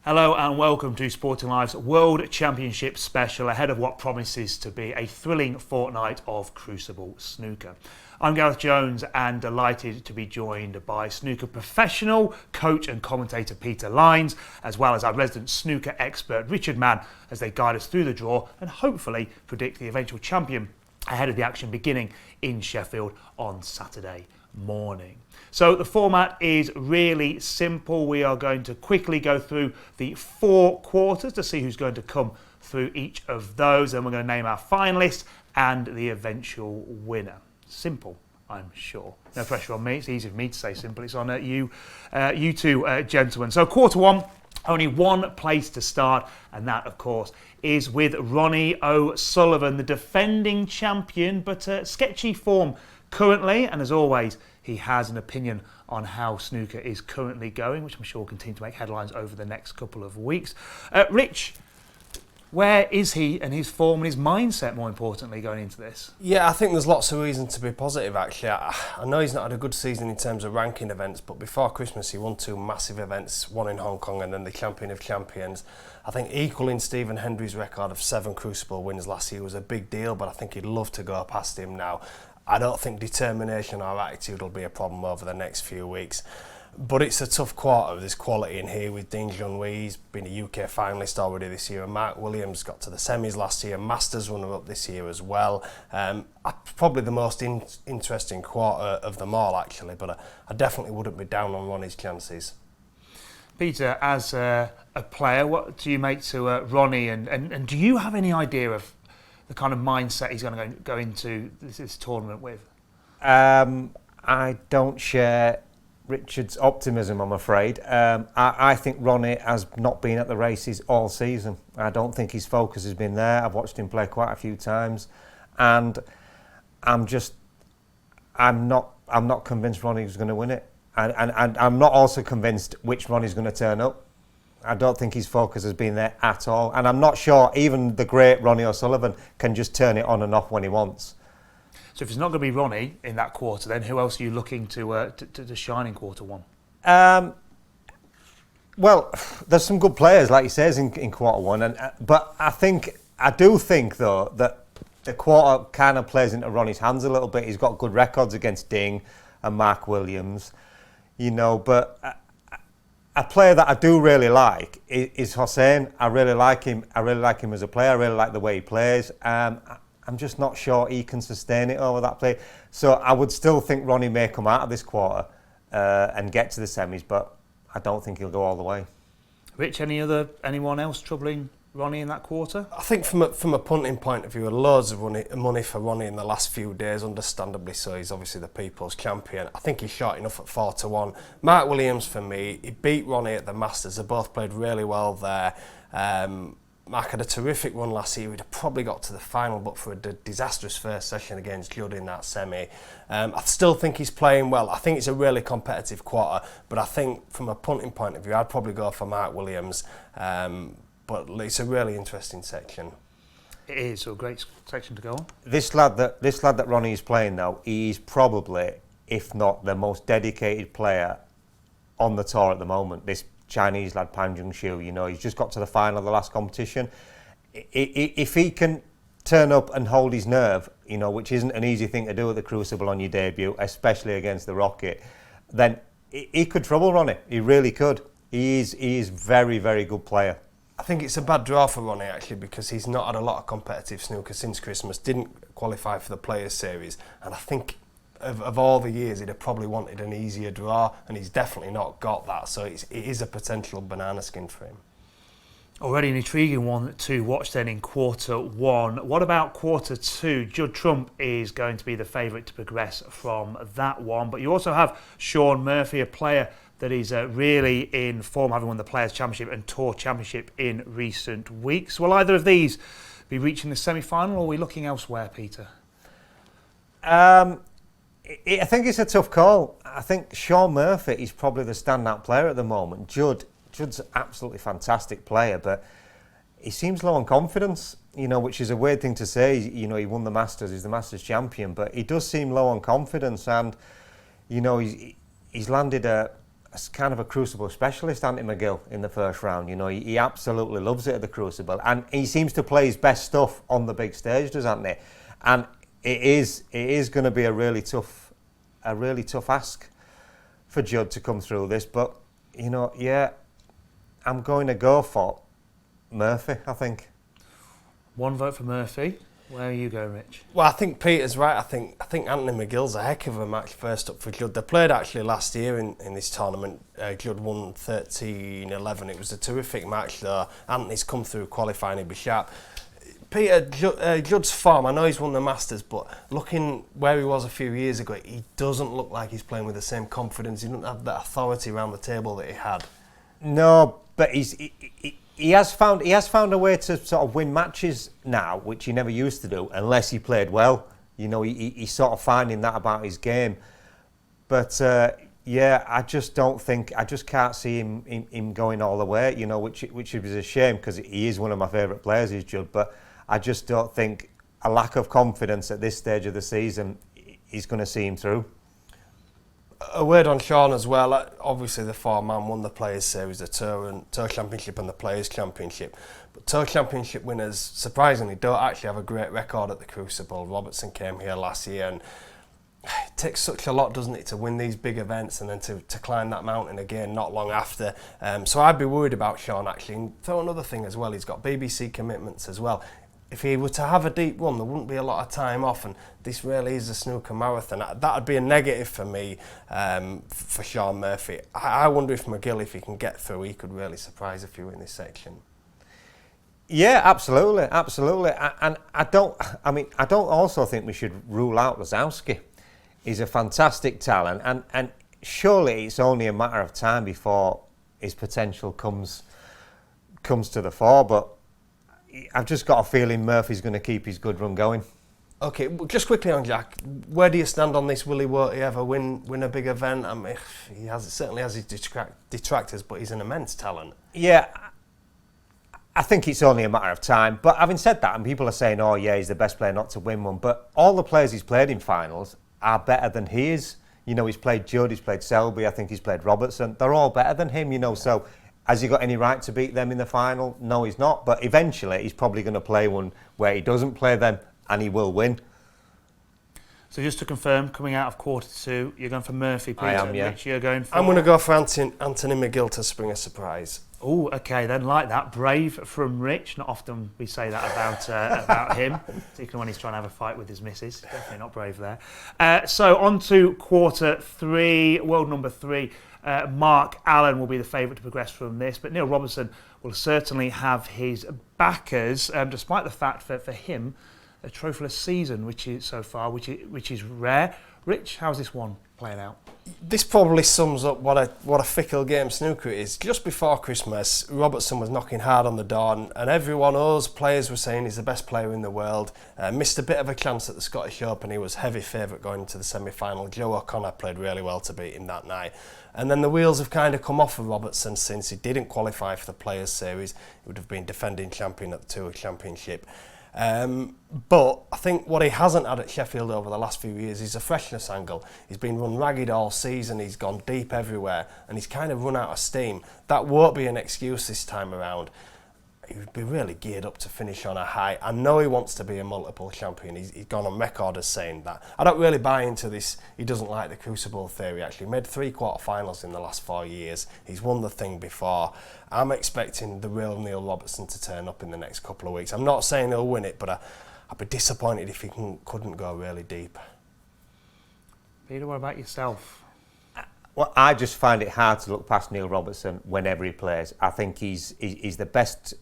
Hello and welcome to Sporting Life's World Championship special ahead of what promises to be a thrilling fortnight of Crucible snooker. I'm Gareth Jones and delighted to be joined by snooker professional, coach and commentator Peter Lines, as well as our resident snooker expert Richard Mann, as they guide us through the draw and hopefully predict the eventual champion ahead of the action beginning in Sheffield on Saturday morning. So the format is really simple. We are going to quickly go through the 4 quarters to see who's going to come through each of those, and we're going to name our finalists and the eventual winner. Simple, I'm sure. No pressure on me. It's easy for me to say simple. It's on you two gentlemen. So quarter 1, only one place to start, and that, of course, is with Ronnie O'Sullivan, the defending champion, but sketchy form currently, and as always, he has an opinion on how snooker is currently going, which I'm sure will continue to make headlines over the next couple of weeks. Rich, where is he and his form and his mindset, more importantly, going into this? Yeah, I think there's lots of reason to be positive, actually. I know he's not had a good season in terms of ranking events, but before Christmas he won 2 massive events, one in Hong Kong and then the Champion of Champions. I think equaling Stephen Hendry's record of 7 Crucible wins last year was a big deal, but I think he'd love to go past him now. I don't think determination or attitude will be a problem over the next few weeks. But it's a tough quarter. There's quality in here with Dean Junhui. He's been a UK finalist already this year. And Mark Williams got to the semis last year. Masters runner-up this year as well. Probably the most interesting quarter of them all, actually. But I definitely wouldn't be down on Ronnie's chances. Peter, as a player, what do you make to Ronnie? And do you have any idea of the kind of mindset he's going to go into this tournament with? I don't share Richard's optimism, I'm afraid. I think Ronnie has not been at the races all season. I don't think his focus has been there. I've watched him play quite a few times, and I'm not convinced Ronnie's going to win it. And I'm not also convinced which Ronnie's going to turn up. I don't think his focus has been there at all. And I'm not sure even the great Ronnie O'Sullivan can just turn it on and off when he wants. So if it's not going to be Ronnie in that quarter, then who else are you looking to shine in quarter 1? Well, there's some good players, like he says, in quarter 1. But I do think, though, that the quarter kind of plays into Ronnie's hands a little bit. He's got good records against Ding and Mark Williams, but a player that I do really like is Hossein. I really like him. I really like him as a player. I really like the way he plays. I'm just not sure he can sustain it over that play. So I would still think Ronnie may come out of this quarter and get to the semis, but I don't think he'll go all the way. Rich, anyone else troubling Ronnie in that quarter? I think from a punting point of view, loads of money for Ronnie in the last few days, understandably so. He's obviously the people's champion. I think he's short enough at 4-1. Mark Williams, for me, he beat Ronnie at the Masters. They both played really well there. Mark had a terrific run last year. He'd have probably got to the final, but for a disastrous first session against Judd in that semi. I still think he's playing well. I think it's a really competitive quarter, but I think from a punting point of view, I'd probably go for Mark Williams. But it's a really interesting section. It is, so a great section to go on. This lad that Ronnie is playing now, he's probably, if not the most dedicated player on the tour at the moment. This Chinese lad, Pan Jung-shu, he's just got to the final of the last competition. If he can turn up and hold his nerve, which isn't an easy thing to do at the Crucible on your debut, especially against the Rocket, then he could trouble Ronnie. He really could. He is very, very good player. I think it's a bad draw for Ronnie, actually, because he's not had a lot of competitive snooker since Christmas, didn't qualify for the Players' Series, and I think of all the years he'd have probably wanted an easier draw, and he's definitely not got that, so it is a potential banana skin for him. Already an intriguing one to watch then in quarter 1. What about quarter 2? Judd Trump is going to be the favourite to progress from that one, but you also have Shaun Murphy, a player that is really in form, having won the Players' Championship and Tour Championship in recent weeks. Will either of these be reaching the semi-final, or are we looking elsewhere, Peter? I think it's a tough call. I think Shaun Murphy is probably the standout player at the moment. Judd's an absolutely fantastic player, but he seems low on confidence, which is a weird thing to say. He won the Masters, he's the Masters champion, but he does seem low on confidence, and he's landed a kind of a Crucible specialist, Anthony McGill, in the first round. You know, he absolutely loves it at the Crucible, and he seems to play his best stuff on the big stage, does Anthony? And it is going to be a really tough ask for Judd to come through this. But you know, yeah, I'm going to go for Murphy, I think. One vote for Murphy. Where are you going, Rich? Well, I think Peter's right. I think Anthony McGill's a heck of a match first up for Judd. They played actually last year in this tournament. Judd won 13-11. It was a terrific match though. Anthony's come through qualifying, he'll be sharp. Peter, Judd's form, I know he's won the Masters, but looking where he was a few years ago, he doesn't look like he's playing with the same confidence. He doesn't have that authority around the table that he had. No, but he has found a way to sort of win matches now, which he never used to do, unless he played well. You know, he's sort of finding that about his game. But yeah, I just can't see him going all the way. You know, which is a shame because he is one of my favourite players, is Judd. But I just don't think a lack of confidence at this stage of the season is going to see him through. A word on Shaun as well. Obviously, the four-man won the Players' Series, the Tour Championship and the Players' Championship. But Tour Championship winners, surprisingly, don't actually have a great record at the Crucible. Robertson came here last year, and it takes such a lot, doesn't it, to win these big events and then to climb that mountain again not long after. So I'd be worried about Shaun, actually. And throw another thing as well, he's got BBC commitments as well. If he were to have a deep run, there wouldn't be a lot of time off, and this really is a snooker marathon. That would be a negative for me, for Shaun Murphy. I wonder if McGill, if he can get through, he could really surprise a few in this section. Yeah, absolutely. And I don't also think we should rule out Lazowski. He's a fantastic talent, and surely it's only a matter of time before his potential comes to the fore, but I've just got a feeling Murphy's going to keep his good run going. Okay, well, just quickly on Jack, where do you stand on this? Won't he ever win a big event? I mean, certainly has his detractors, but he's an immense talent. Yeah, I think it's only a matter of time. But having said that, and people are saying, oh yeah, he's the best player not to win one, but all the players he's played in finals are better than he is. You know, he's played Judd, he's played Selby, I think he's played Robertson. They're all better than him, you know, so has he got any right to beat them in the final? No, he's not. But eventually, he's probably going to play one where he doesn't play them, and he will win. So just to confirm, coming out of quarter two, you're going for Murphy, Peter. I am, yeah. Rich, you're going for... I'm going to go for Anthony McGill to spring a surprise. Oh, okay, then, like that. Brave from Rich. Not often we say that about him, particularly when he's trying to have a fight with his missus. Definitely not brave there. So on to quarter three, world number three. Mark Allen will be the favourite to progress from this, but Neil Robertson will certainly have his backers, despite the fact that for him, a trophyless season, which is rare. Rich, how's this one playing out? This probably sums up what a fickle game snooker is. Just before Christmas, Robertson was knocking hard on the door, and everyone, us players, were saying he's the best player in the world. Missed a bit of a chance at the Scottish Open. He was heavy favourite going into the semi-final. Joe O'Connor played really well to beat him that night. And then the wheels have kind of come off of Robertson since he didn't qualify for the Players' Series. He would have been defending champion at the Tour Championship. But I think what he hasn't had at Sheffield over the last few years is a freshness angle. He's been run ragged all season, he's gone deep everywhere, and he's kind of run out of steam. That won't be an excuse this time around. He would be really geared up to finish on a high. I know he wants to be a multiple champion. He's gone on record as saying that. I don't really buy into this. He doesn't like the Crucible theory, actually. He made 3 quarterfinals in the last 4 years. He's won the thing before. I'm expecting the real Neil Robertson to turn up in the next couple of weeks. I'm not saying he'll win it, but I'd be disappointed if he couldn't go really deep. Peter, what about yourself? Well, I just find it hard to look past Neil Robertson whenever he plays. I think he's the best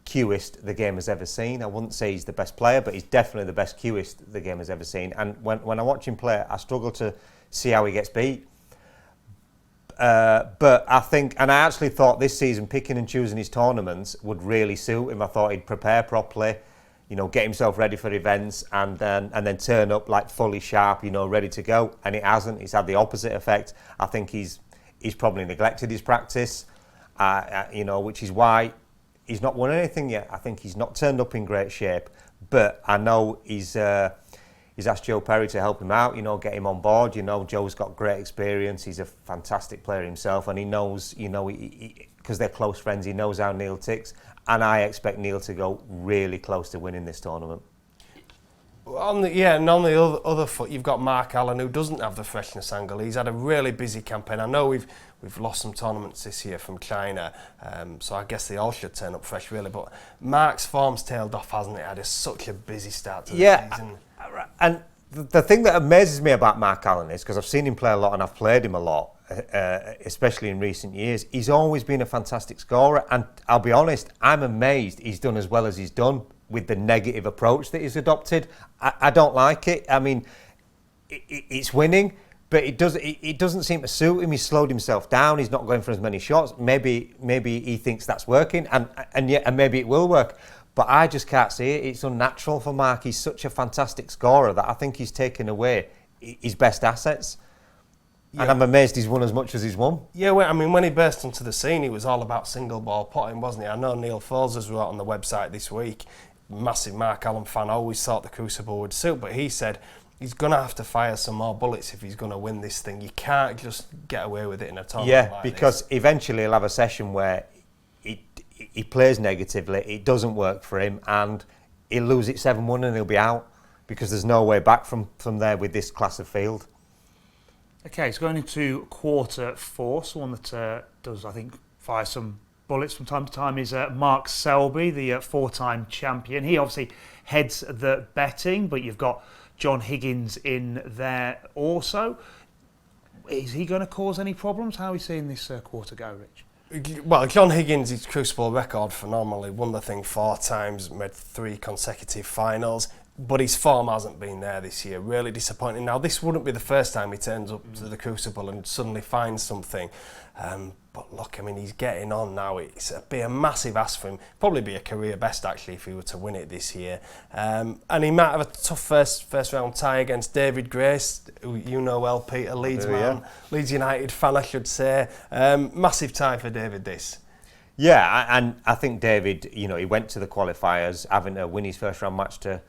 cueist the game has ever seen. I wouldn't say he's the best player, but he's definitely the best cueist the game has ever seen. And when I watch him play, I struggle to see how he gets beat. But I think, and I actually thought this season picking and choosing his tournaments would really suit him. I thought he'd prepare properly, you know, get himself ready for events, and then turn up like fully sharp, you know, ready to go. And it hasn't. He's had the opposite effect. I think he's probably neglected his practice, you know, which is why he's not won anything yet. I think he's not turned up in great shape, but I know he's He's asked Joe Perry to help him out, get him on board. Joe's got great experience. He's a fantastic player himself, and he knows, because they're close friends, he knows how Neil ticks. And I expect Neil to go really close to winning this tournament. On the other foot, you've got Mark Allen, who doesn't have the freshness angle. He's had a really busy campaign. I know we've lost some tournaments this year from China, so I guess they all should turn up fresh, really. But Mark's form's tailed off, hasn't it? Had such a busy start to the season. And the thing that amazes me about Mark Allen is, because I've seen him play a lot and I've played him a lot, especially in recent years, he's always been a fantastic scorer. And I'll be honest, I'm amazed he's done as well as he's done with the negative approach that he's adopted. I don't like it. I mean, it's winning, but it doesn't seem to suit him. He's slowed himself down. He's not going for as many shots. Maybe he thinks that's working, and maybe it will work. But I just can't see it. It's unnatural for Mark. He's such a fantastic scorer that I think he's taken away his best assets. Yeah. And I'm amazed he's won as much as he's won. Yeah, well, I mean, when he burst onto the scene, he was all about single ball putting, wasn't he? I know Neil Folsers wrote on the website this week, massive Mark Allen fan, always thought the Crucible would suit, but he said he's going to have to fire some more bullets if he's going to win this thing. You can't just get away with it in a tournament like because this. Eventually he'll have a session where he plays negatively, it doesn't work for him, and he'll lose it 7-1 and he'll be out, because there's no way back from there with this class of field. Okay, so going into quarter four, someone that does, I think, fire some bullets from time to time is Mark Selby, the four-time champion. He obviously heads the betting, but you've got John Higgins in there also. Is he going to cause any problems? How are we seeing this quarter go, Rich? Well, John Higgins, his Crucible record phenomenally, won the thing 4 times, made 3 consecutive finals, but his form hasn't been there this year. Really disappointing. Now, this wouldn't be the first time he turns up to the Crucible and suddenly finds something. But look, I mean, he's getting on now. It'd be a massive ask for him. Probably be a career best, actually, if he were to win it this year. And he might have a tough first round tie against David Grace, who you know well, Peter, Leeds man, Leeds United fan, I should say. Massive tie for David, this. Yeah, and I think David, he went to the qualifiers having to win his first round match to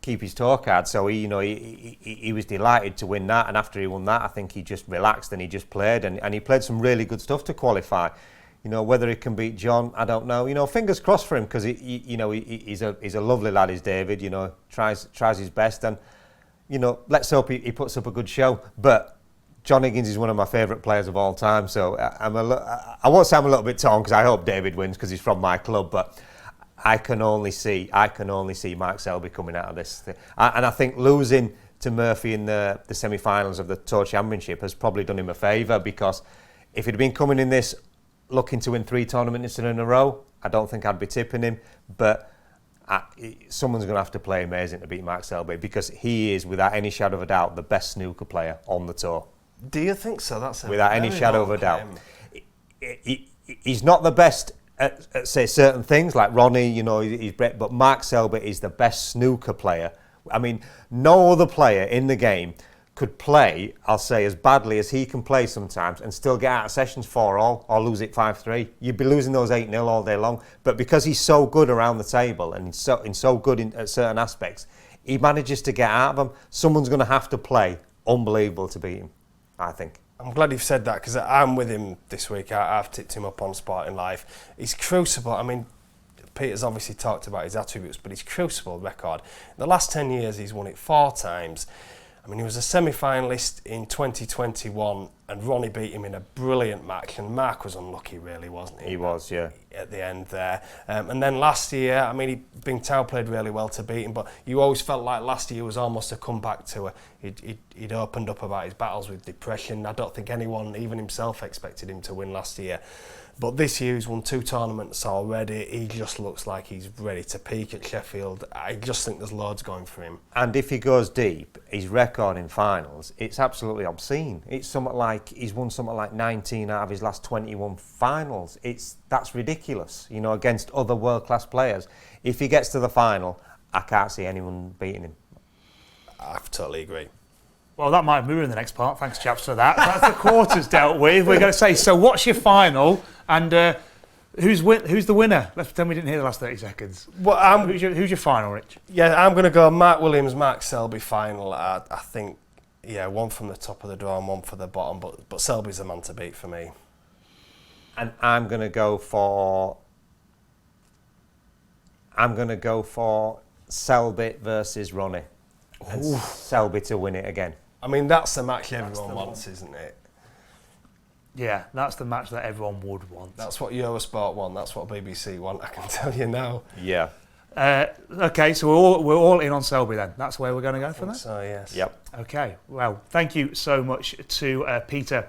keep his tour card, so he was delighted to win that, and after he won that, I think he just relaxed and he just played, and he played some really good stuff to qualify. Whether he can beat John, I don't know. Fingers crossed for him, because he's a lovely lad, is David. Tries his best, and let's hope he puts up a good show. But John Higgins is one of my favourite players of all time, so I won't say I'm a little bit torn, because I hope David wins because he's from my club, but I can only see Mark Selby coming out of this thing. And I think losing to Murphy in the semi-finals of the Tour Championship has probably done him a favour, because if he'd been coming in this looking to win 3 tournaments in a row, I don't think I'd be tipping him. But someone's going to have to play amazing to beat Mark Selby, because he is, without any shadow of a doubt, the best snooker player on the tour. Do you think so? That's without any shadow of a doubt. He's not the best at say certain things like Ronnie, but Mark Selby is the best snooker player. I mean, no other player in the game could play, I'll say, as badly as he can play sometimes and still get out of sessions 4-all or lose it 5-3. You'd be losing those 8-0 all day long. But because he's so good around the table and he's so good at certain aspects, he manages to get out of them. Someone's going to have to play unbelievable to beat him, I think. I'm glad you've said that, because I'm with him this week. I've tipped him up on Sporting Life. His Crucible, I mean, Peter's obviously talked about his attributes, but his Crucible record, in the last 10 years, he's won it 4 times. I mean, he was a semi-finalist in 2021, and Ronnie beat him in a brilliant match, and Mark was unlucky, really, wasn't he? He was, yeah. At the end there. And then last year, I mean, Bing Tao played really well to beat him, but you always felt like last year was almost a comeback to he'd opened up about his battles with depression. I don't think anyone, even himself, expected him to win last year. But this year he's won 2 tournaments already. He just looks like he's ready to peak at Sheffield. I just think there's loads going for him. And if he goes deep, his record in finals, it's absolutely obscene. It's something like he's won something like 19 out of his last 21 finals. That's ridiculous, against other world-class players. If he gets to the final, I can't see anyone beating him. I totally agree. Well, that might move in the next part. Thanks, chaps, for that. That's the quarters dealt with. We're going to say, so what's your final? And Who's the winner? Let's pretend we didn't hear the last 30 seconds. Well, who's your final, Rich? Yeah, I'm going to go Mark Williams, Mark Selby final. I think, yeah, one from the top of the draw and one for the bottom, but Selby's the man to beat for me. And I'm going to go for Selby versus Ronnie. And Selby to win it again. I mean, that's the match everyone wants, isn't it? Yeah, that's the match that everyone would want. That's what Eurosport want. That's what BBC want. I can tell you now. Yeah. Okay, so we're all in on Selby then. That's where we're going to go for that. So yes. Yep. Okay. Well, thank you so much to Peter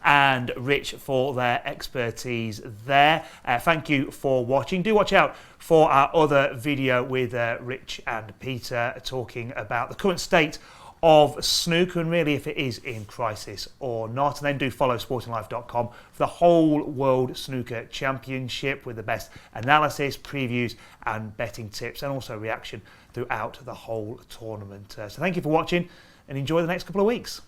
and Rich for their expertise there. Thank you for watching. Do watch out for our other video with Rich and Peter talking about the current state of snooker and really if it is in crisis or not. And then do follow sportinglife.com for the whole World Snooker Championship with the best analysis, previews and betting tips and also reaction throughout the whole tournament. So thank you for watching and enjoy the next couple of weeks.